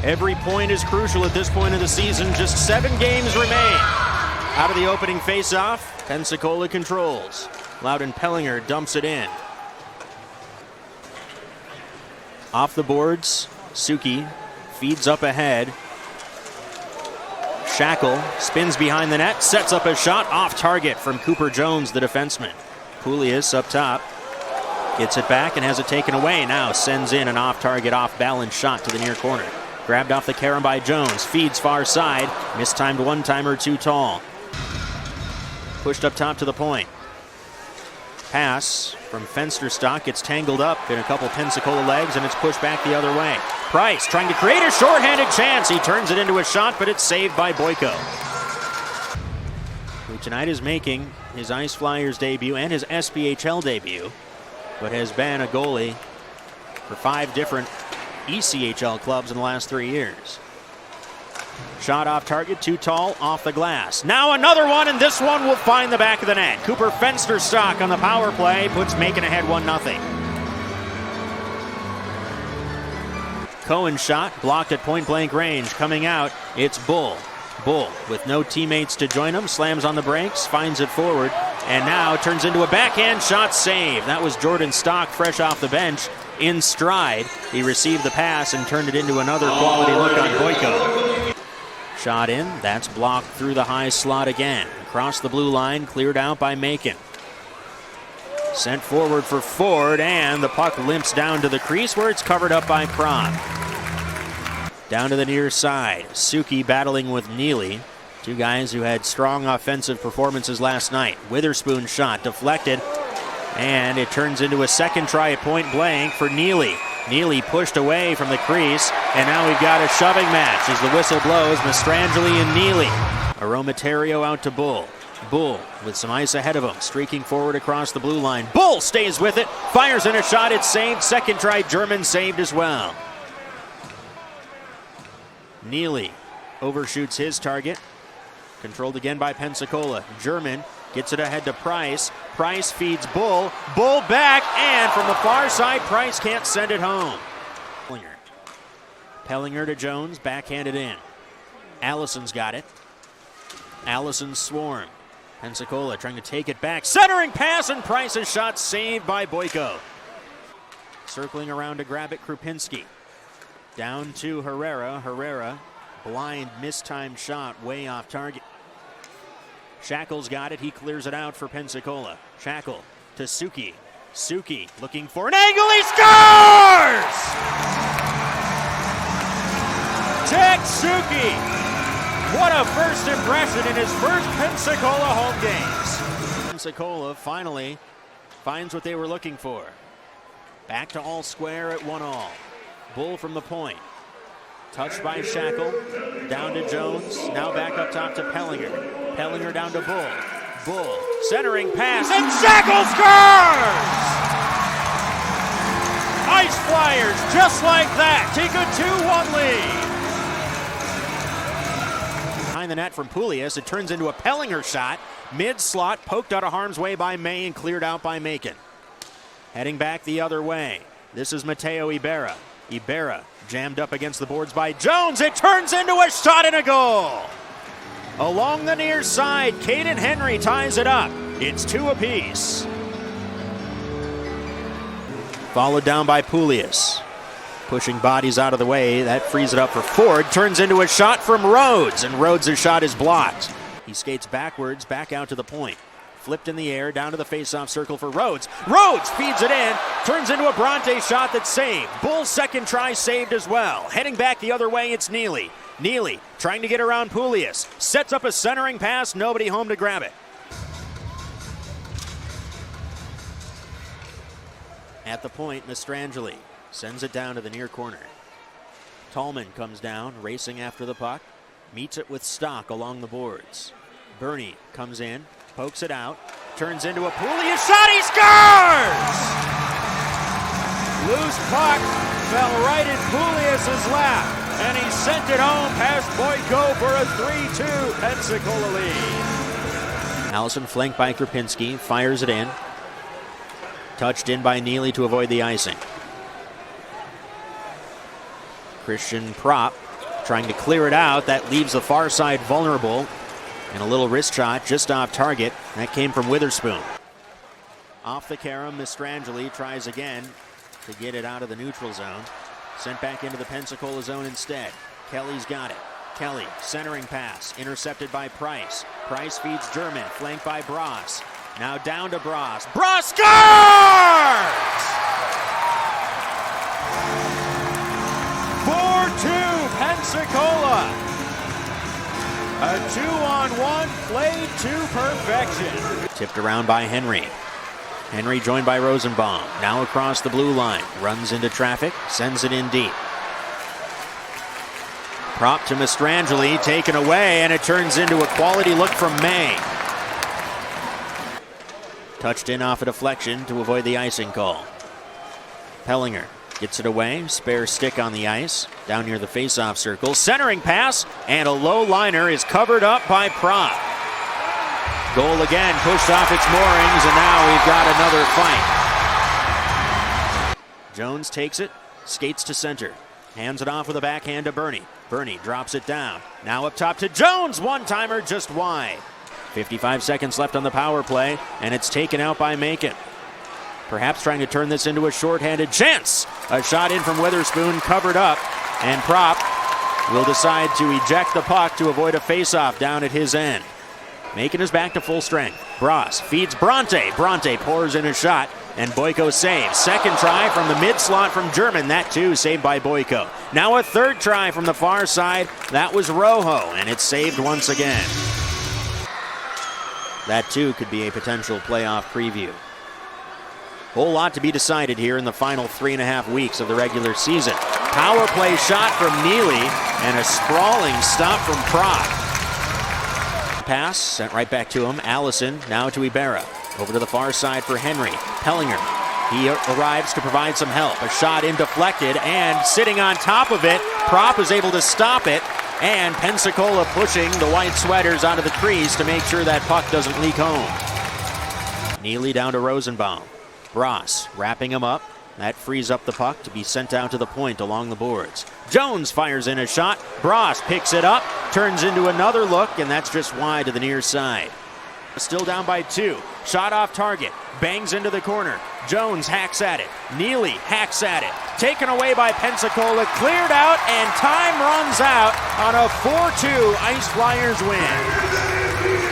Every point is crucial at this point of the season. Just 7 games remain. Out of the opening face-off, Pensacola controls. Loudon Pellinger dumps it in. Off the boards, Suki feeds up ahead. Shackle spins behind the net, sets up a shot off target from Cooper Jones, the defenseman. Poulias up top, gets it back and has it taken away. Now sends in an off-target, off-balance shot to the near corner. Grabbed off the carom by Jones, feeds far side, mistimed one-timer too tall. Pushed up top to the point. Pass from Fensterstock gets tangled up in a couple Pensacola legs and it's pushed back the other way. Price trying to create a shorthanded chance. He turns it into a shot, but it's saved by Boyko, who tonight is making his Ice Flyers debut and his SPHL debut, but has been a goalie for 5 different ECHL clubs in the last 3 years. Shot off target, too tall, off the glass. Now another one, and this one will find the back of the net. Cooper Fensterstock on the power play puts Macon ahead 1-0. Cohen's shot blocked at point-blank range. Coming out, it's Bull. Bull, with no teammates to join him, slams on the brakes, finds it forward, and now turns into a backhand shot save. That was Jordan Stock, fresh off the bench, in stride. He received the pass and turned it into another quality look on Boyko. Shot in, that's blocked through the high slot again. Across the blue line, cleared out by Macon. Sent forward for Ford, and the puck limps down to the crease where it's covered up by Krop. Down to the near side, Suki battling with Neely. 2 guys who had strong offensive performances last night. Witherspoon's shot deflected, and it turns into a second try at point blank for Neely. Neely pushed away from the crease, and now we've got a shoving match as the whistle blows. Mastrangeli and Neely. Aromaterio out to Bull. Bull with some ice ahead of him, streaking forward across the blue line. Bull stays with it, fires in a shot, it's saved. Second try, German saved as well. Neely overshoots his target. Controlled again by Pensacola. German gets it ahead to Price. Price feeds Bull. Bull back, and from the far side, Price can't send it home. Pellinger to Jones, backhanded in. Allison's got it. Allison's swarm. Pensacola trying to take it back. Centering pass, and Price's shot saved by Boyko. Circling around to grab it, Krupinski. Down to Herrera. Herrera, blind, mistimed shot, way off target. Shackle's got it. He clears it out for Pensacola. Shackle to Suki. Suki looking for an angle. He scores! Jack Suki. What a first impression in his first Pensacola home games. Pensacola finally finds what they were looking for. Back to all square at 1-1. Bull from the point. Touched by Shackle. Down to Jones. Now back up top to Pellinger. Pellinger down to Bull. Bull, centering pass, and Shackle scores! Ice Flyers, just like that, take a 2-1 lead. Behind the net from Poulias, it turns into a Pellinger shot. Mid-slot, poked out of harm's way by May and cleared out by Macon. Heading back the other way, this is Mateo Ibarra. Ibarra jammed up against the boards by Jones. It turns into a shot and a goal. Along the near side, Caden Henry ties it up. It's 2 apiece. Followed down by Poulias. Pushing bodies out of the way. That frees it up for Ford. Turns into a shot from Rhodes, and Rhodes' shot is blocked. He skates backwards, back out to the point. Flipped in the air, down to the face-off circle for Rhodes. Rhodes feeds it in, turns into a Bronte shot that's saved. Bull's second try saved as well. Heading back the other way, it's Neely. Neely trying to get around Poulias. Sets up a centering pass, nobody home to grab it. At the point, Mastrangeli sends it down to the near corner. Tallman comes down, racing after the puck. Meets it with Stock along the boards. Bernie comes in, pokes it out, turns into a Poulias shot, he scores! Loose puck fell right in Poulias' lap, and he sent it home past Boyko for a 3-2 Pensacola lead. Allison flanked by Krupinski, fires it in. Touched in by Neely to avoid the icing. Christian Prop trying to clear it out. That leaves the far side vulnerable. And a little wrist shot just off target. That came from Witherspoon. Off the carom, Mastrangeli tries again to get it out of the neutral zone. Sent back into the Pensacola zone instead. Kelly's got it. Kelly, centering pass, intercepted by Price. Price feeds German, flanked by Bras. Now down to Bras. Bras scores! 4-2 Pensacola. A 2-on-1 played to perfection. Tipped around by Henry. Henry joined by Rosenbaum. Now across the blue line. Runs into traffic. Sends it in deep. Prop to Mastrangeli. Taken away, and it turns into a quality look from May. Touched in off a deflection to avoid the icing call. Pellinger gets it away. Spare stick on the ice. Down near the faceoff circle. Centering pass, and a low liner is covered up by Prop. Goal again, pushed off its moorings, and now we've got another fight. Jones takes it, skates to center. Hands it off with a backhand to Bernie. Bernie drops it down. Now up top to Jones. One-timer just wide. 55 seconds left on the power play, and it's taken out by Macon. Perhaps trying to turn this into a shorthanded chance. A shot in from Witherspoon, covered up, and Prop will decide to eject the puck to avoid a face-off down at his end. Macon is back to full strength. Bras feeds Bronte. Bronte pours in a shot, and Boyko saves. Second try from the mid-slot from German. That too saved by Boyko. Now a third try from the far side. That was Rojo, and it's saved once again. That too could be a potential playoff preview. Whole lot to be decided here in the final 3.5 weeks of the regular season. Power play shot from Neely, and a sprawling stop from Prop. Pass sent right back to him. Allison now to Ibarra. Over to the far side for Henry. Pellinger. He arrives to provide some help. A shot in deflected, and sitting on top of it, Prop is able to stop it. And Pensacola pushing the white sweaters out of the crease to make sure that puck doesn't leak home. Neely down to Rosenbaum. Bras wrapping him up. That frees up the puck to be sent out to the point along the boards. Jones fires in a shot. Bras picks it up, turns into another look, and that's just wide to the near side. Still down by 2. Shot off target. Bangs into the corner. Jones hacks at it. Neely hacks at it. Taken away by Pensacola. Cleared out, and time runs out on a 4-2 Ice Flyers win.